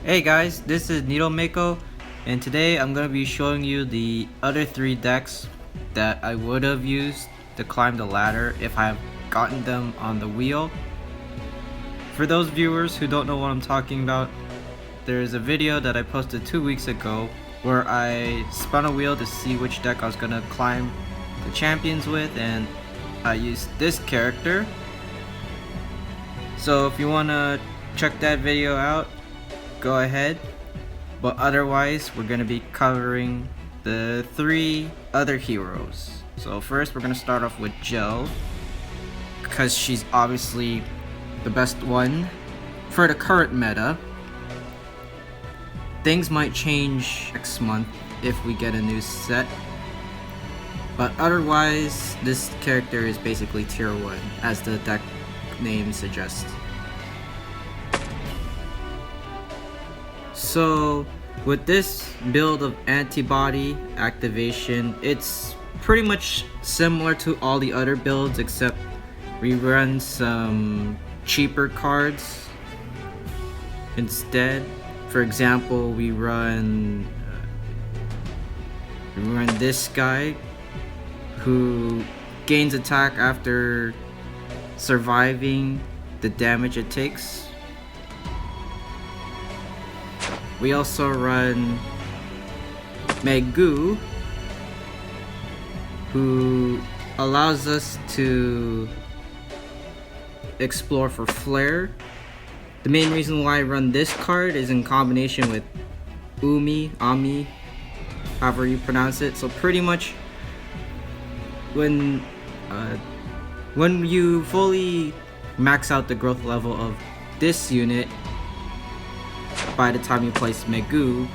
Hey guys, this is Needle and today I'm going to be showing you the other 3 decks that I would have used to climb the ladder if I have gotten them on the wheel. For those viewers who don't know what I'm talking about, there's a video that I posted 2 weeks ago where I spun a wheel to see which deck I was going to climb the champions with, and I used this character. So if you want to check that video out, go ahead, but otherwise we're going to be covering the 3 other heroes. So first we're going to start off with Jill, because she's obviously the best one for the current meta. Things might change next month if we get a new set, but otherwise this character is basically tier 1 as the deck name suggests. So with this build of Anit-body activation, it's pretty much similar to all the other builds, except we run some cheaper cards instead. For example, we run this guy who gains attack after surviving the damage it takes. We also run Megu, who allows us to explore for flare. The main reason why I run this card is in combination with Ami, however you pronounce it. So pretty much when you fully max out the growth level of this unit, by the time you place Megu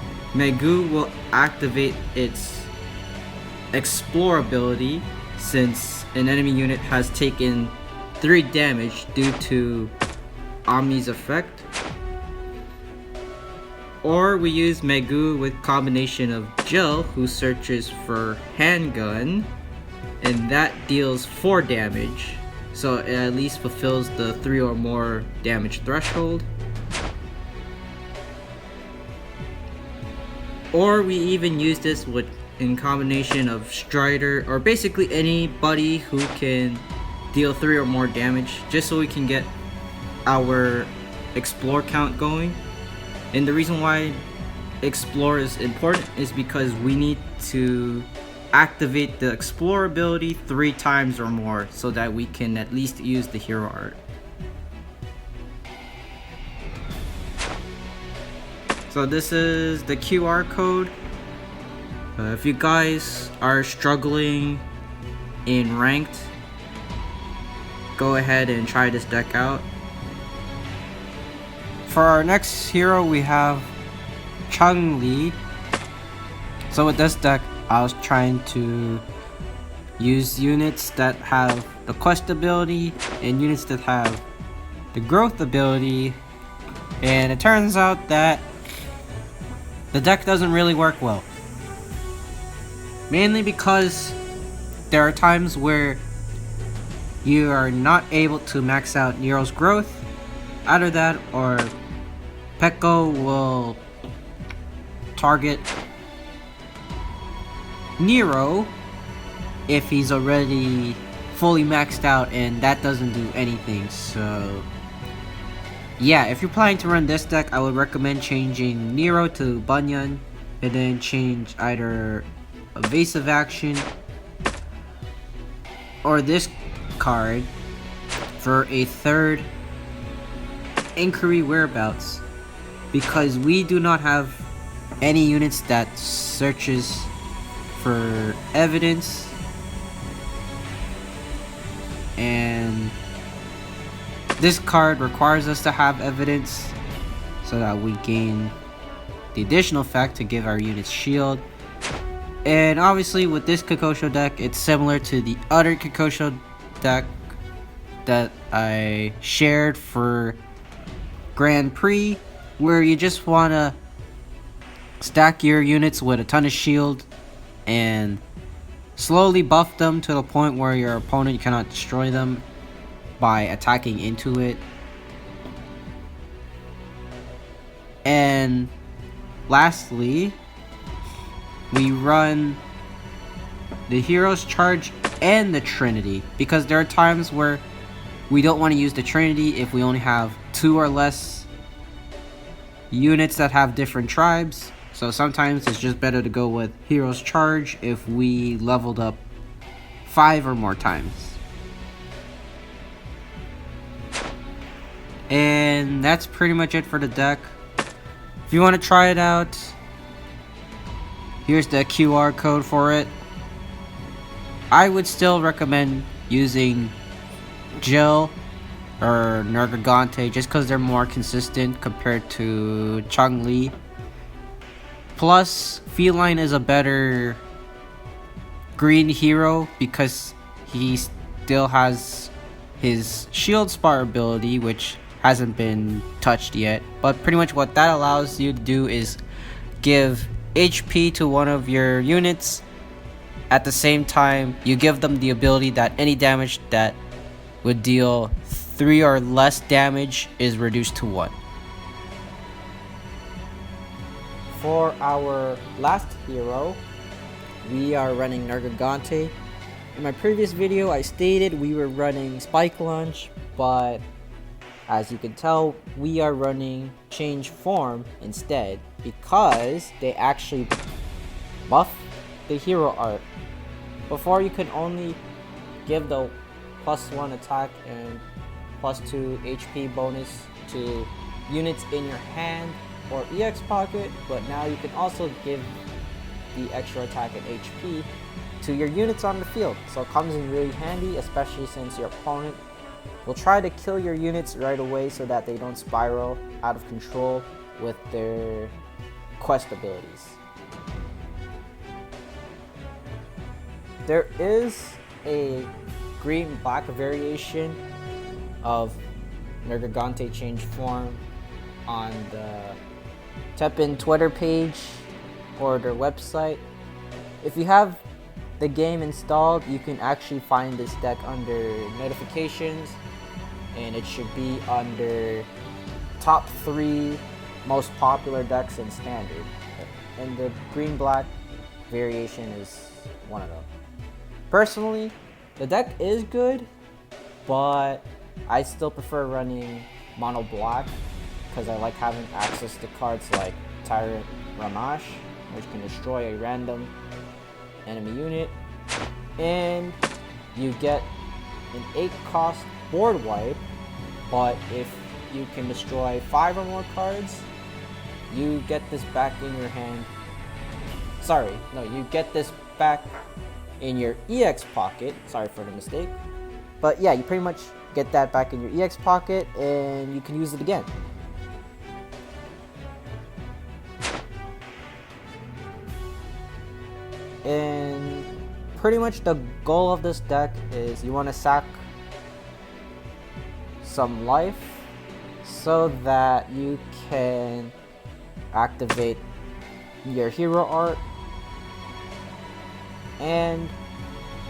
will activate its explore ability, since an enemy unit has taken 3 damage due to Ami's effect. Or we use Megu with combination of Jill, who searches for handgun, and that deals 4 damage, so it at least fulfills the 3 or more damage threshold. Or we even use this in combination of Strider, or basically anybody who can deal 3 or more damage, just so we can get our explore count going. And the reason why explore is important is because we need to activate the explore ability 3 times or more so that we can at least use the hero art. So this is the QR code. If you guys are struggling in ranked, go ahead and try this deck out. For our next hero we have Chun-Li. So with this deck I was trying to use units that have the quest ability and units that have the growth ability, and it turns out that the deck doesn't really work well. Mainly because there are times where you are not able to max out Nero's growth. Either that or Pekko will target Nero if he's already fully maxed out, and that doesn't do anything. So yeah, if you're planning to run this deck, I would recommend changing Nero to Bunyan, and then change either evasive action or this card for a 3rd inquiry whereabouts, because we do not have any units that searches for evidence, and this card requires us to have evidence so that we gain the additional effect to give our units shield. And obviously with this Kokosho deck, it's similar to the other Kokosho deck that I shared for Grand Prix, where you just want to stack your units with a ton of shield and slowly buff them to the point where your opponent cannot destroy them by attacking into it. And then lastly, we run the Hero's Charge and the Trinity, because there are times where we don't want to use the Trinity if we only have 2 or less units that have different tribes. So sometimes it's just better to go with Hero's Charge if we leveled up 5 or more times. And that's pretty much it for the deck. If you want to try it out, here's the QR code for it. I would still recommend using Jill or Nergigante just because they're more consistent compared to Chun-Li. Plus, Feline is a better green hero because he still has his Shield Spar ability, which hasn't been touched yet. But pretty much what that allows you to do is give HP to one of your units. At the same time, you give them the ability that any damage that would deal 3 or less damage is reduced to 1. For our last hero, we are running Nergigante. In my previous video, I stated we were running Spike Launch, but as you can tell, we are running Change Form instead because they actually buff the hero art. Before, you could only give the +1 attack and +2 HP bonus to units in your hand or EX pocket, but now you can also give the extra attack and HP to your units on the field. So it comes in really handy, especially since your opponent will try to kill your units right away so that they don't spiral out of control with their quest abilities. There is a green-black variation of Nergigante Change Form on the Teppen Twitter page or their website. If you have the game installed, you can actually find this deck under notifications, and it should be under top 3 most popular decks in standard. And the green-black variation is one of them. Personally, the deck is good, but I still prefer running mono black because I like having access to cards like Tyrant Ramash, which can destroy a random enemy unit, and you get an 8-cost board wipe, but if you can destroy 5 or more cards, you get this back in your hand. You get this back in your EX pocket. Sorry for the mistake. But yeah, you pretty much get that back in your EX pocket and you can use it again. And pretty much the goal of this deck is you want to sack some life so that you can activate your hero art, and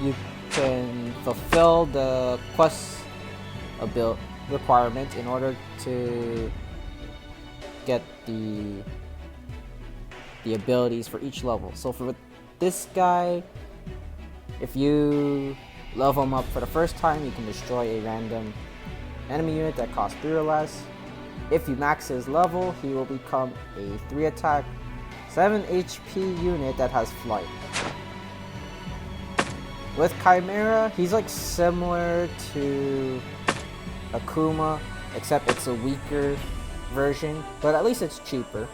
you can fulfill the quest requirement in order to get the abilities for each level. So for this guy, if you level him up for the first time, you can destroy a random enemy unit that costs 3 or less. If you max his level, he will become a 3 attack, 7 HP unit that has flight. With Chimera, he's like similar to Akuma, except it's a weaker version, but at least it's cheaper.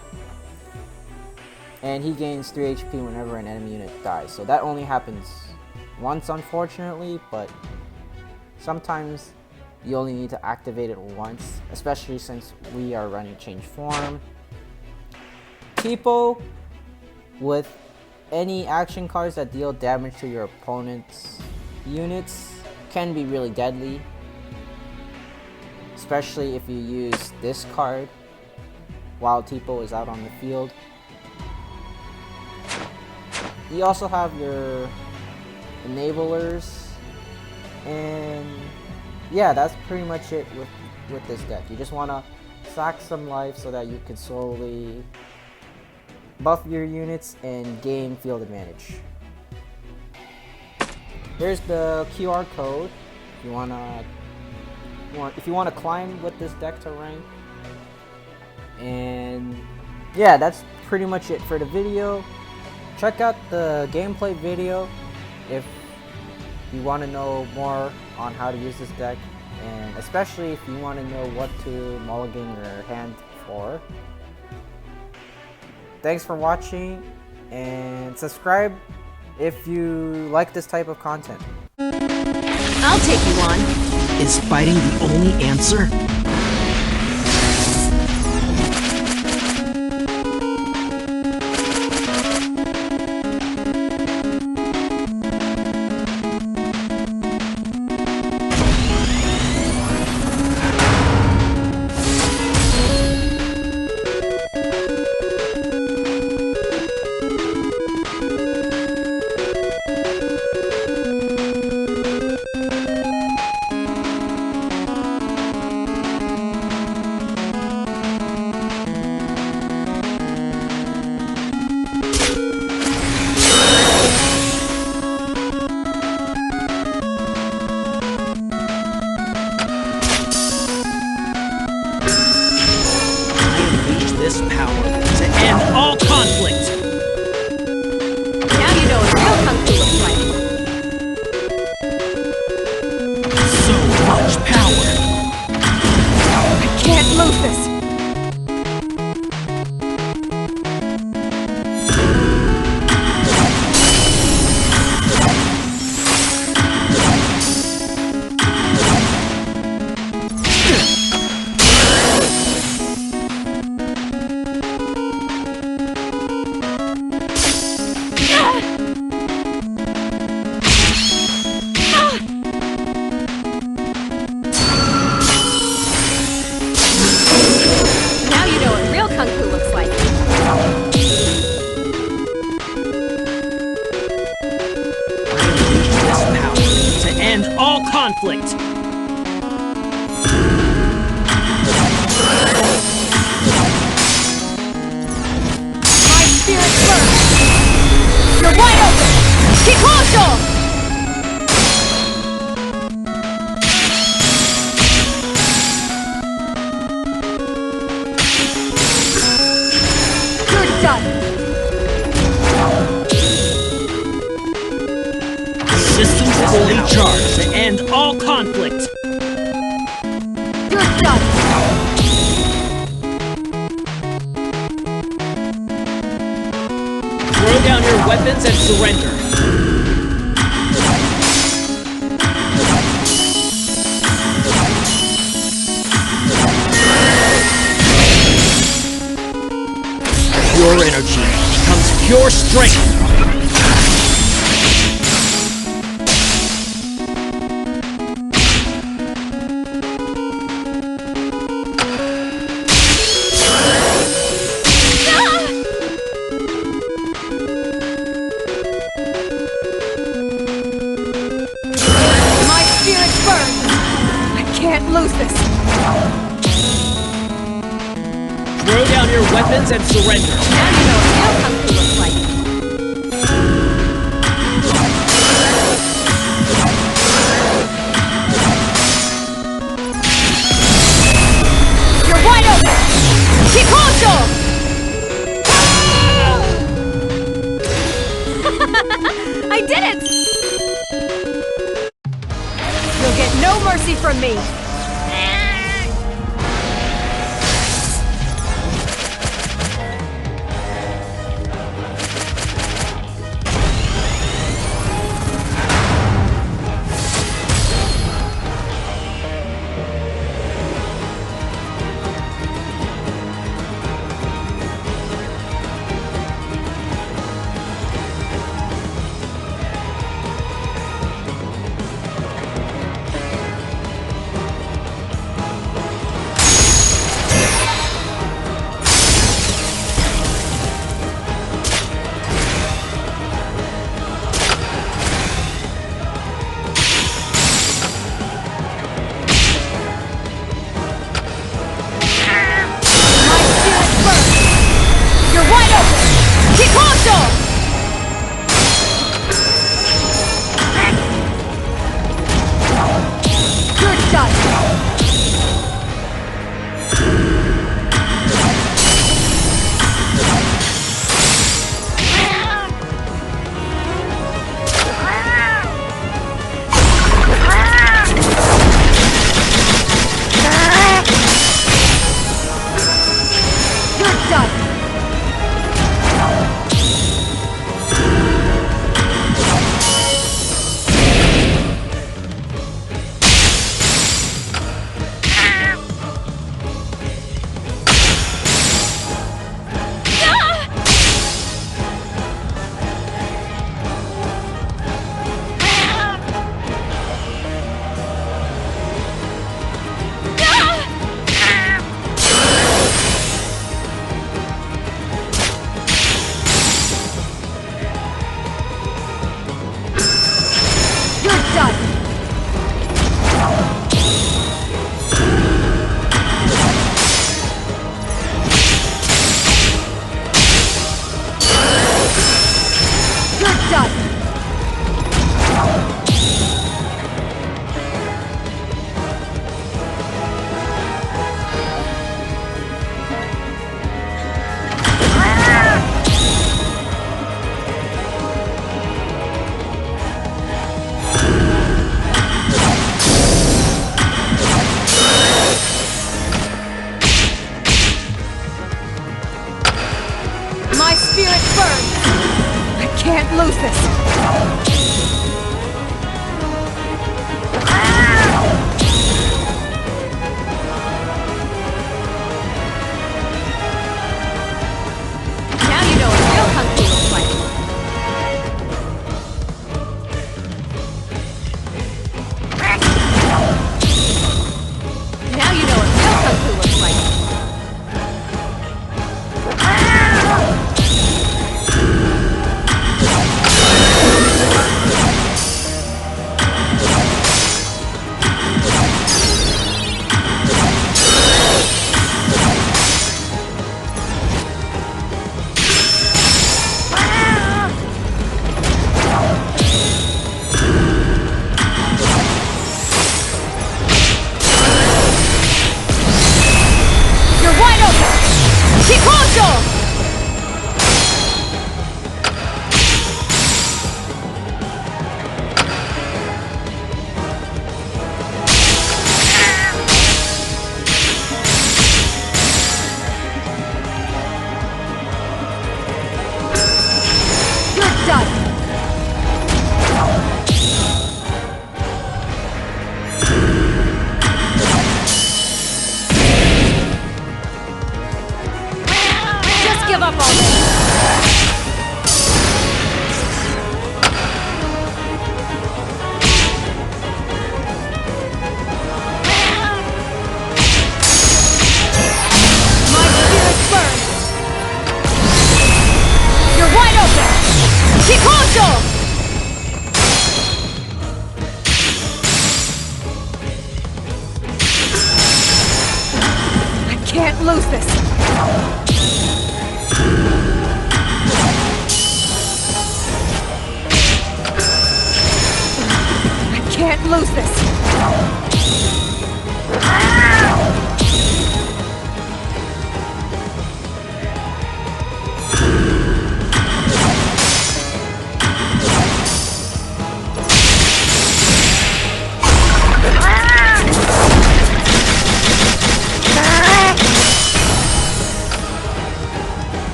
And he gains 3 HP whenever an enemy unit dies. So that only happens once, unfortunately, but sometimes you only need to activate it once, especially since we are running Change Form. Tipo, with any action cards that deal damage to your opponent's units, can be really deadly, especially if you use this card while Tipo is out on the field. You also have your enablers, and yeah, that's pretty much it with this deck. You just want to sack some life so that you can slowly buff your units and gain field advantage. Here's the QR code if you wanna climb with this deck to rank. And yeah, that's pretty much it for the video. Check out the gameplay video if you want to know more on how to use this deck, and especially if you want to know what to mulligan your hand for. Thanks for watching, and subscribe if you like this type of content. I'll take you on. Is fighting the only answer? This power to end all conflict! Now you know what real Kung Fu looks like. So much power! I can't lose this! All conflict! My spirit burns! You're wide open! Kikosho! You're done! Systems fully charged to end all conflict! You're done! Throw down your weapons and surrender! Pure energy becomes pure strength! Can't lose this! Throw down your weapons and surrender! Now you know what real Kung Fu looks like. You're wide open! Kikosho! I did it! You'll get no mercy from me! Can't lose this! Now you know what real kung fu looks like. Now you know what real kung fu looks like. You're wide open! Kikojo! You're done! Just give up already! My spirit burns! You're wide open! Kikojo! I can't lose this! I can't lose this!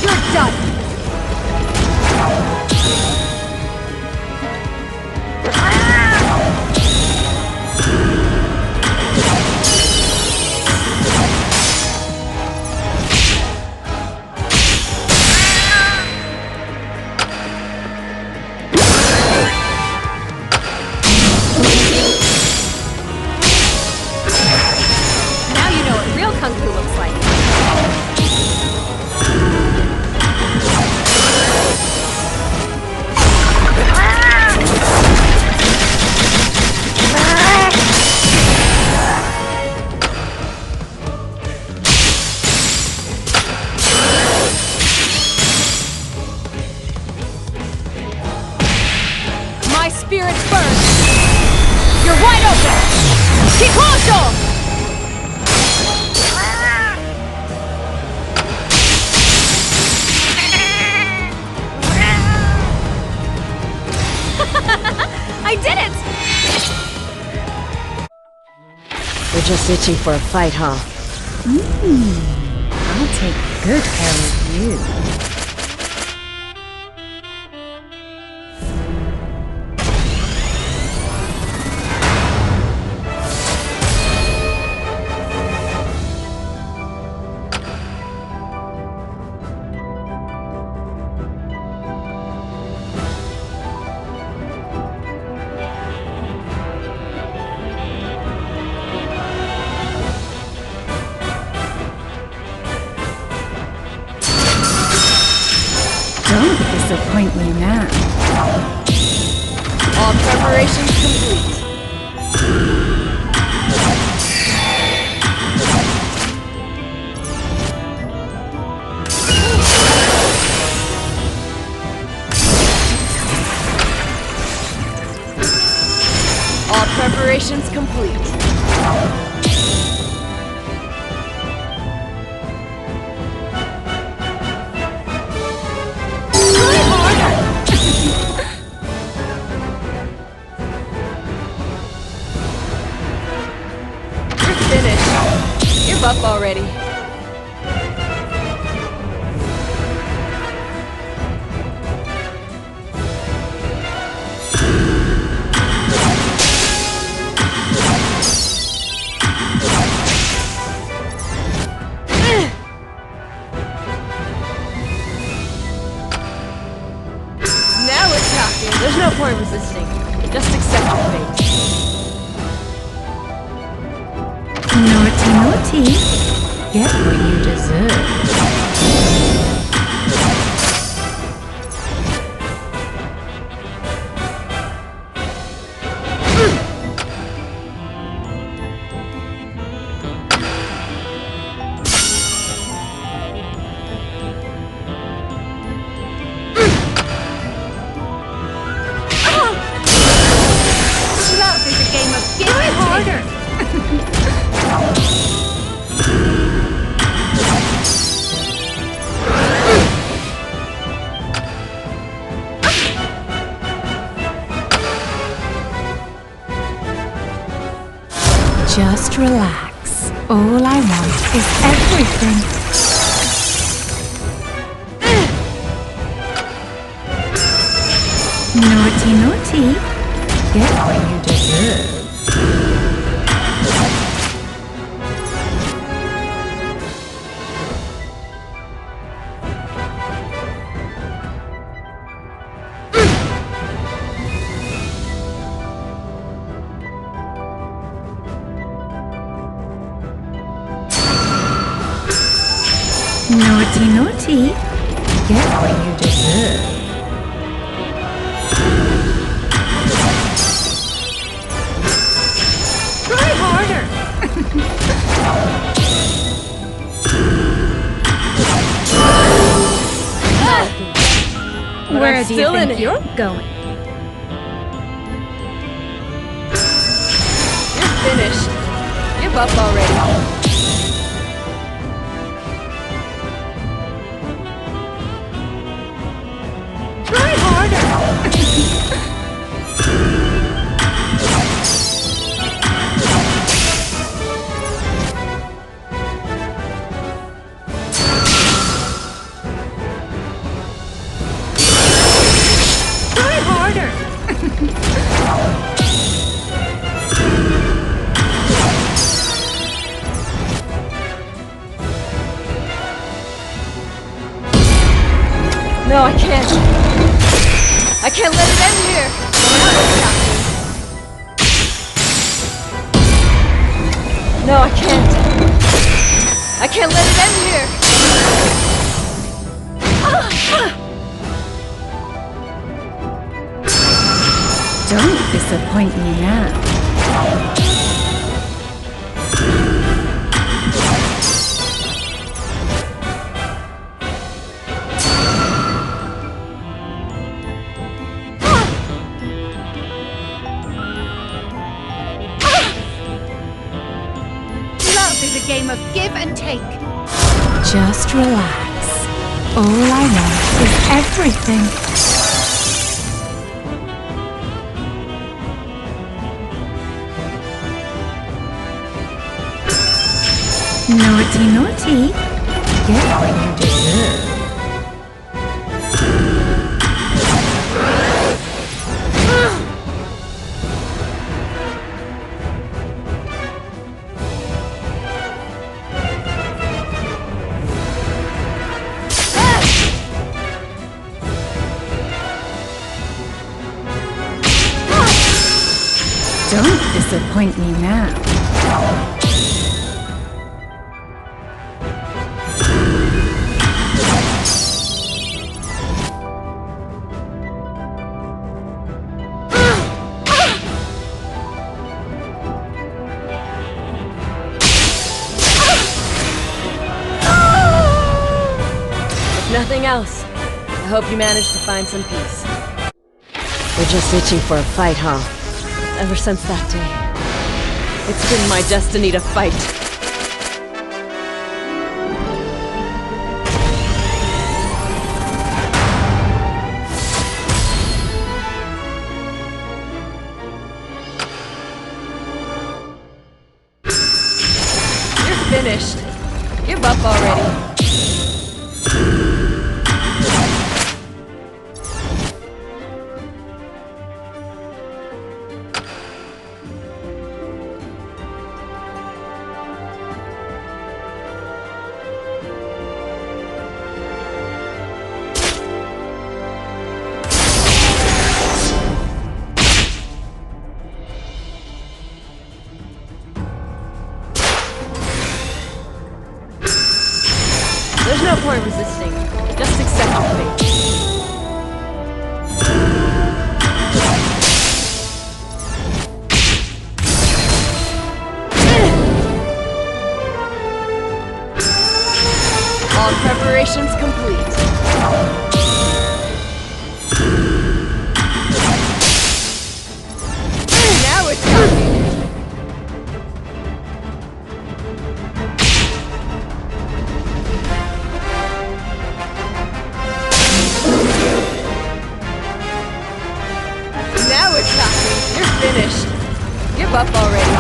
You're done! Now you know what real kung fu looks like. My spirit burns! You're wide open! Kikojo! I did it! We're just itching for a fight, huh? I'll take good care of you. Don't disappoint me now. All preparations complete. All preparations complete. Try harder! You're finished. Give up already. naughty. Get what you deserve. Love is a game of give and harder. Just relax. All I want is everything. Naughty, naughty. Get what you deserve. Naughty, naughty. Get what you deserve. Try harder. But Where I'm do you still in think it. you're going? You're finished. Give up already. Try harder. Try harder. No, I can't. I can't let it end here. No, I can't. I can't let it end here. Don't disappoint me now. Love is a game of give and take. Just relax. All I want is everything. Naughty, naughty. Get what you deserve. Don't disappoint me now. If nothing else, I hope you managed to find some peace. We're just itching for a fight, huh? Ever since that day, it's been my destiny to fight. You're finished. Give up already. no point resisting. Just accept your fate. All preparations complete. Now we're talking. Now we're talking. You're finished. Give up already.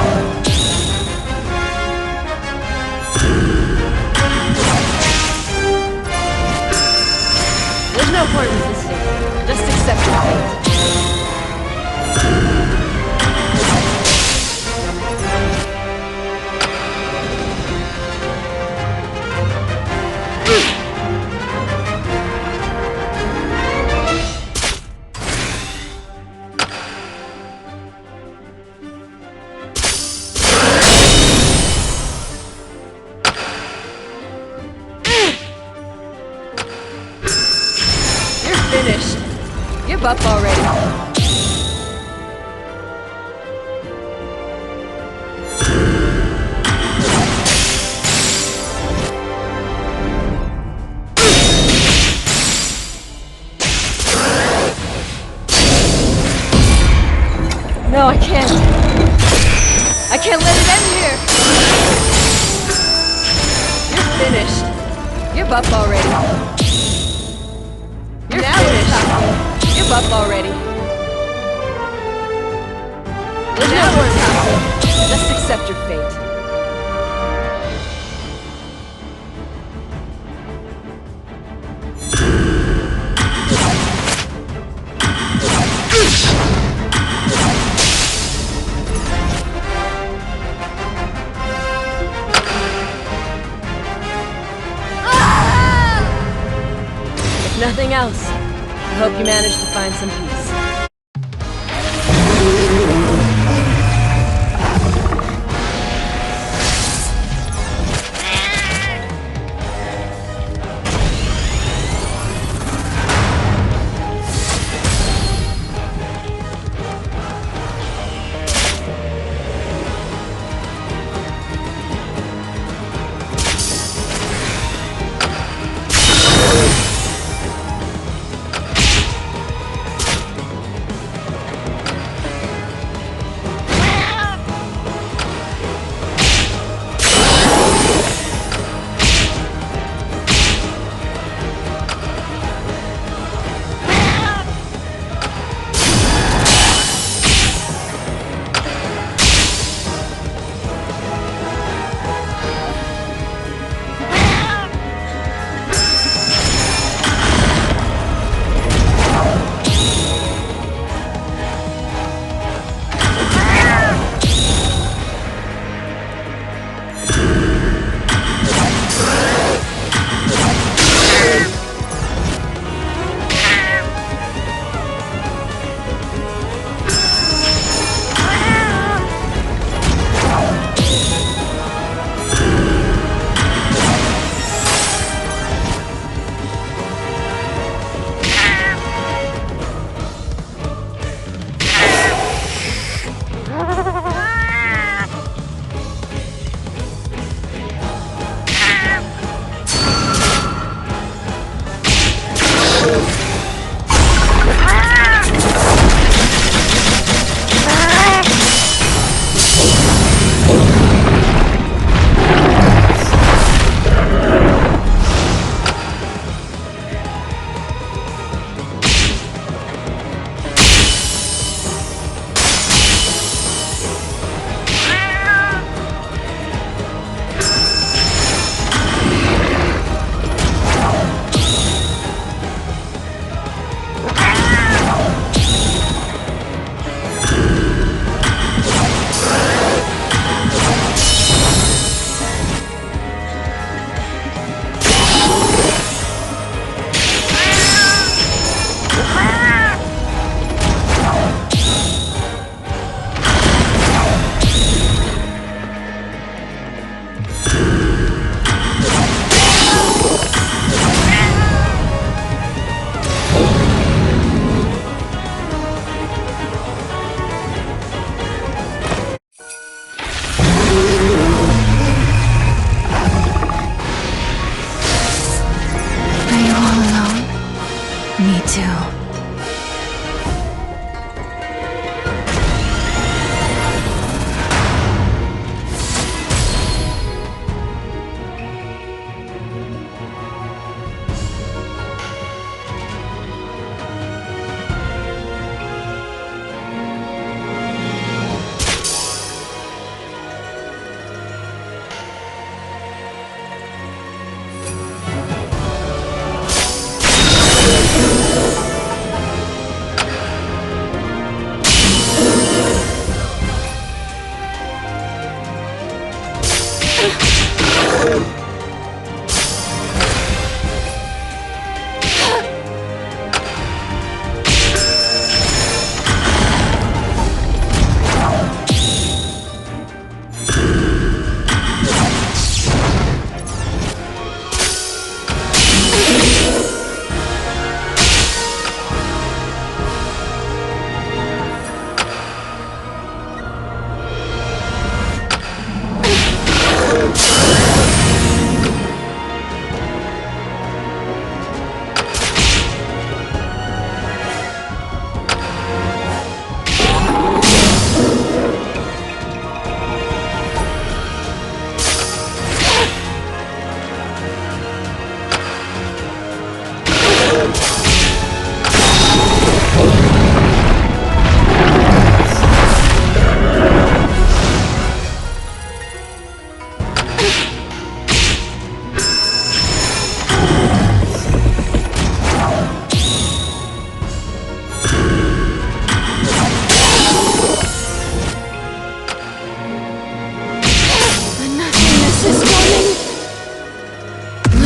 There's no point resisting. Just accept your fate. Finished. Give up already. No, I can't. I can't let it end here. You're finished. Give up already. You're now finished. Give up already. There's no more time. Just accept your fate. If nothing else, I hope you managed to find some peace.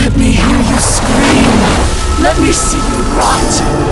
Let me hear you scream! Let me see you rot!